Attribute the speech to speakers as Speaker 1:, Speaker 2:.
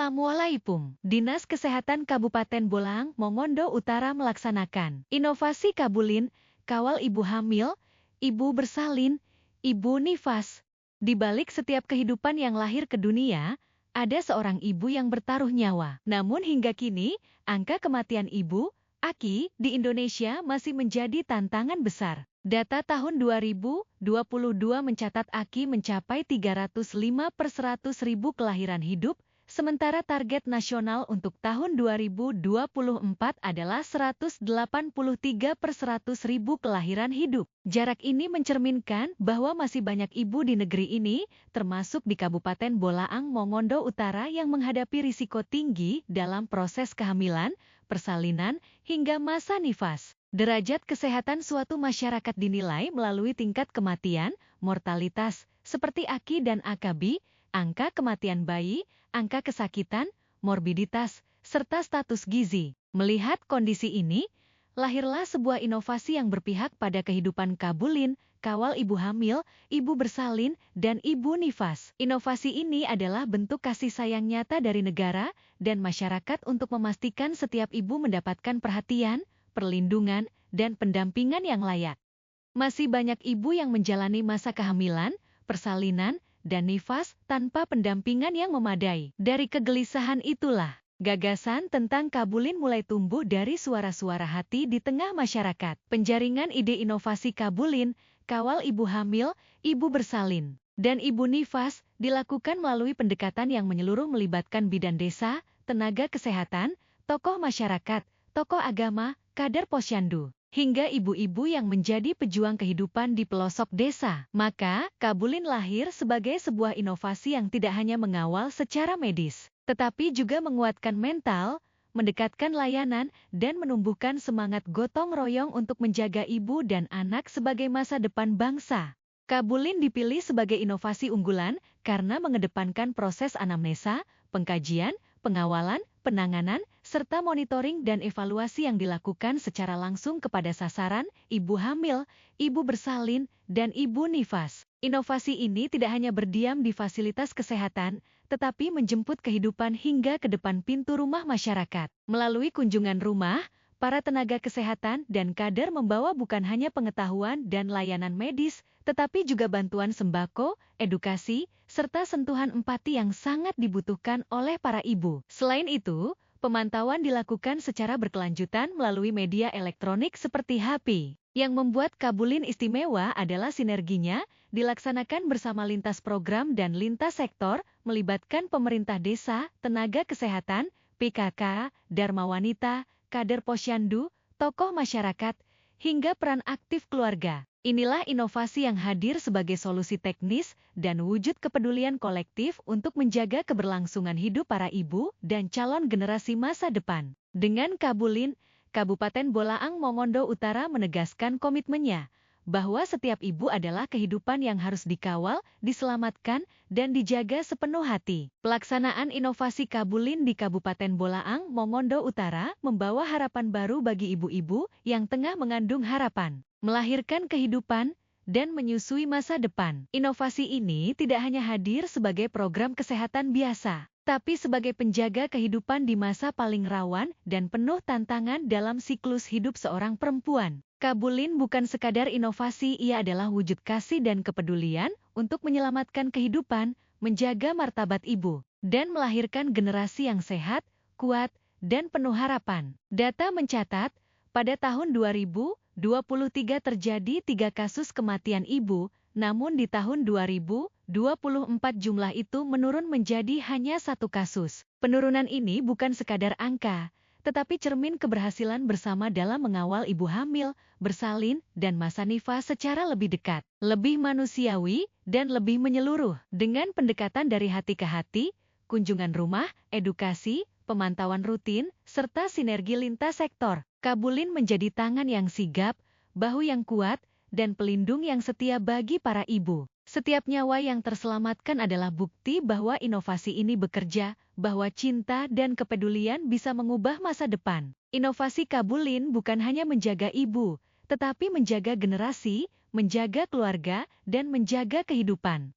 Speaker 1: Assalamualaikum. Dinas Kesehatan Kabupaten Bolaang, Mongondo Utara melaksanakan inovasi Kabulin, kawal ibu hamil, ibu bersalin, ibu nifas. Di balik setiap kehidupan yang lahir ke dunia, ada seorang ibu yang bertaruh nyawa. Namun hingga kini, angka kematian ibu, AKI, di Indonesia masih menjadi tantangan besar. Data tahun 2022 mencatat AKI mencapai 305 per 100.000 kelahiran hidup, sementara target nasional untuk tahun 2024 adalah 183 per 100.000 kelahiran hidup. Jarak ini mencerminkan bahwa masih banyak ibu di negeri ini, termasuk di Kabupaten Bolaang, Mongondo Utara yang menghadapi risiko tinggi dalam proses kehamilan, persalinan, hingga masa nifas. Derajat kesehatan suatu masyarakat dinilai melalui tingkat kematian, mortalitas, seperti AKI dan AKB, angka kematian bayi, angka kesakitan, morbiditas, serta status gizi. Melihat kondisi ini, lahirlah sebuah inovasi yang berpihak pada kehidupan Kabulin, kawal ibu hamil, ibu bersalin, dan ibu nifas. Inovasi ini adalah bentuk kasih sayang nyata dari negara dan masyarakat untuk memastikan setiap ibu mendapatkan perhatian, perlindungan, dan pendampingan yang layak. Masih banyak ibu yang menjalani masa kehamilan, persalinan, dan nifas tanpa pendampingan yang memadai. Dari kegelisahan itulah, gagasan tentang Kabulin mulai tumbuh dari suara-suara hati di tengah masyarakat. Penjaringan ide inovasi Kabulin, kawal ibu hamil, ibu bersalin, dan ibu nifas dilakukan melalui pendekatan yang menyeluruh melibatkan bidan desa, tenaga kesehatan, tokoh masyarakat, tokoh agama, kader posyandu, hingga ibu-ibu yang menjadi pejuang kehidupan di pelosok desa. Maka, Kabulin lahir sebagai sebuah inovasi yang tidak hanya mengawal secara medis, tetapi juga menguatkan mental, mendekatkan layanan, dan menumbuhkan semangat gotong royong untuk menjaga ibu dan anak sebagai masa depan bangsa. Kabulin dipilih sebagai inovasi unggulan karena mengedepankan proses anamnesa, pengkajian, pengawalan, penanganan, serta monitoring dan evaluasi yang dilakukan secara langsung kepada sasaran, ibu hamil, ibu bersalin, dan ibu nifas. Inovasi ini tidak hanya berdiam di fasilitas kesehatan, tetapi menjemput kehidupan hingga ke depan pintu rumah masyarakat. Melalui kunjungan rumah, para tenaga kesehatan dan kader membawa bukan hanya pengetahuan dan layanan medis, tetapi juga bantuan sembako, edukasi, serta sentuhan empati yang sangat dibutuhkan oleh para ibu. Selain itu, pemantauan dilakukan secara berkelanjutan melalui media elektronik seperti HP. Yang membuat Kabulin istimewa adalah sinerginya, dilaksanakan bersama lintas program dan lintas sektor, melibatkan pemerintah desa, tenaga kesehatan, PKK, Dharma Wanita, kader posyandu, tokoh masyarakat, hingga peran aktif keluarga. Inilah inovasi yang hadir sebagai solusi teknis dan wujud kepedulian kolektif untuk menjaga keberlangsungan hidup para ibu dan calon generasi masa depan. Dengan Kabulin, Kabupaten Bolaang Mongondo Utara menegaskan komitmennya bahwa setiap ibu adalah kehidupan yang harus dikawal, diselamatkan, dan dijaga sepenuh hati. Pelaksanaan inovasi Kabulin di Kabupaten Bolaang Mongondo Utara membawa harapan baru bagi ibu-ibu yang tengah mengandung harapan, melahirkan kehidupan, dan menyusui masa depan. Inovasi ini tidak hanya hadir sebagai program kesehatan biasa, tapi sebagai penjaga kehidupan di masa paling rawan dan penuh tantangan dalam siklus hidup seorang perempuan. Kabulin bukan sekadar inovasi, ia adalah wujud kasih dan kepedulian untuk menyelamatkan kehidupan, menjaga martabat ibu, dan melahirkan generasi yang sehat, kuat, dan penuh harapan. Data mencatat, pada tahun 2023 terjadi 3 kasus kematian ibu, namun di tahun 2024 jumlah itu menurun menjadi hanya 1 kasus. Penurunan ini bukan sekadar angka, tetapi cermin keberhasilan bersama dalam mengawal ibu hamil, bersalin, dan masa nifas secara lebih dekat, lebih manusiawi, dan lebih menyeluruh. Dengan pendekatan dari hati ke hati, kunjungan rumah, edukasi, pemantauan rutin, serta sinergi lintas sektor, Kabulin menjadi tangan yang sigap, bahu yang kuat, dan pelindung yang setia bagi para ibu. Setiap nyawa yang terselamatkan adalah bukti bahwa inovasi ini bekerja, bahwa cinta dan kepedulian bisa mengubah masa depan. Inovasi Kabulin bukan hanya menjaga ibu, tetapi menjaga generasi, menjaga keluarga, dan menjaga kehidupan.